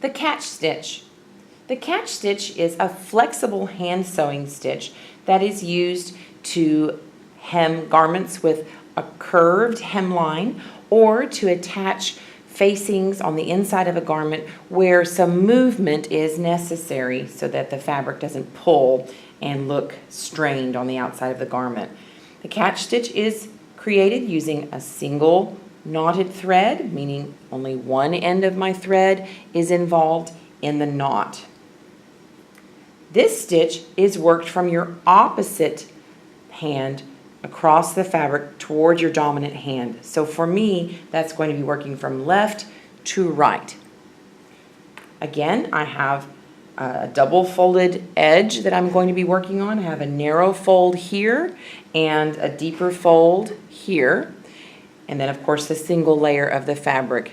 The catch stitch. The catch stitch is a flexible hand sewing stitch that is used to hem garments with a curved hemline or to attach facings on the inside of a garment where some movement is necessary so that the fabric doesn't pull and look strained on the outside of the garment. The catch stitch is created using a single knotted thread, meaning only one end of my thread is involved in the knot. This stitch is worked from your opposite hand across the fabric towards your dominant hand. So for me, that's going to be working from left to right. Again, I have a double folded edge that I'm going to be working on. I have a narrow fold here and a deeper fold here. And then of course the single layer of the fabric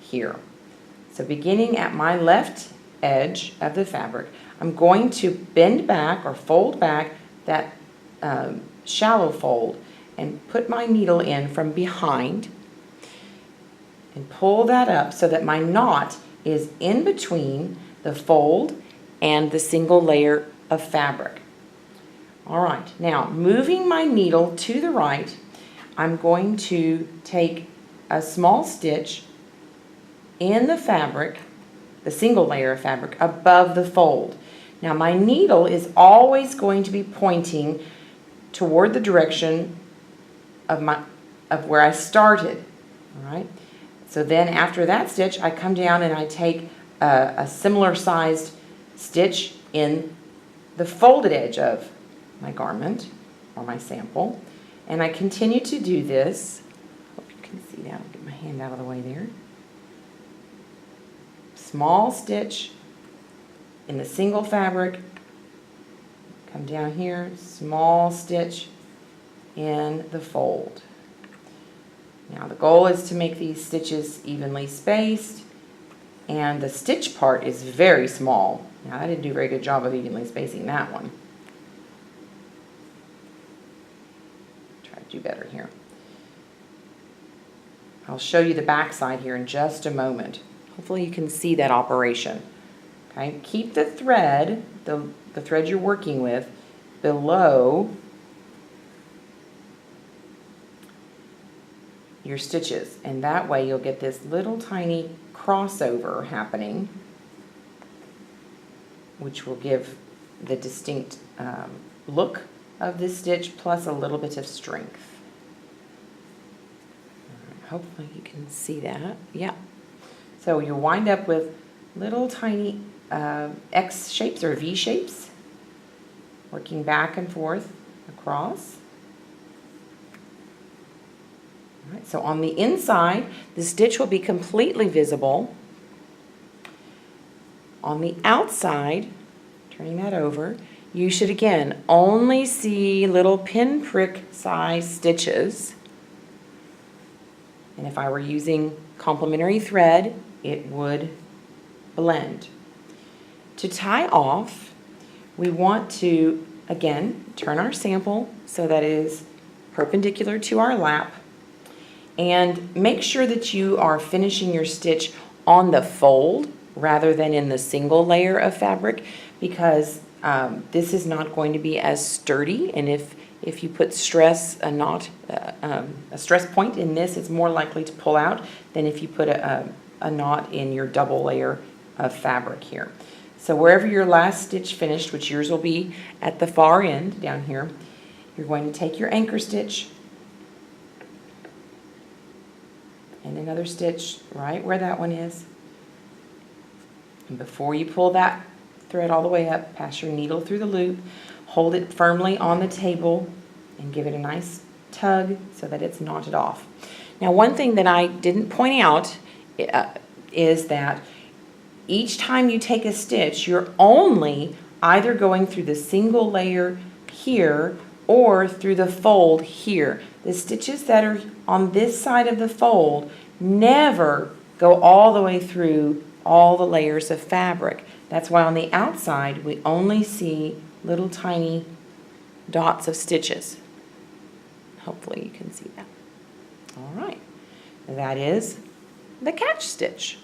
here. So beginning at my left edge of the fabric, I'm going to bend back or fold back that shallow fold and put my needle in from behind and pull that up so that my knot is in between the fold and the single layer of fabric. All right, now moving my needle to the right, I'm going to take a small stitch in the fabric, the single layer of fabric, above the fold. Now my needle is always going to be pointing toward the direction of where I started. All right. So then after that stitch, I come down and I take a similar sized stitch in the folded edge of my garment or my sample, and I continue to do this. Hope you can see that. I'll get my hand out of the way there. Small stitch in the single fabric, come down here, small stitch in the fold. Now the goal is to make these stitches evenly spaced, and the stitch part is very small. Now I didn't do a very good job of evenly spacing that one. Try to do better here. I'll show you the back side here in just a moment. Hopefully you can see that operation. Okay, keep the thread, the thread you're working with, below your stitches, and that way you'll get this little tiny crossover happening, which will give the distinct look of this stitch plus a little bit of strength. Hopefully you can see that. Yeah. So you'll wind up with little tiny X shapes or V shapes, working back and forth across. All right, so on the inside, the stitch will be completely visible. On the outside, turning that over, you should again only see little pinprick size stitches. And if I were using complementary thread, it would blend. To tie off, we want to, again, turn our sample so that it is perpendicular to our lap, and make sure that you are finishing your stitch on the fold rather than in the single layer of fabric, because this is not going to be as sturdy, and if you put stress, a stress point in this, it's more likely to pull out than if you put a knot in your double layer of fabric here. So wherever your last stitch finished, which yours will be at the far end down here, you're going to take your anchor stitch and another stitch right where that one is. And before you pull that thread all the way up, pass your needle through the loop, hold it firmly on the table, and give it a nice tug so that it's knotted off. Now one thing that I didn't point out is that each time you take a stitch, you're only either going through the single layer here or through the fold here. The stitches that are on this side of the fold never go all the way through all the layers of fabric. That's why on the outside we only see little tiny dots of stitches. Hopefully you can see that. All right, that is the catch stitch.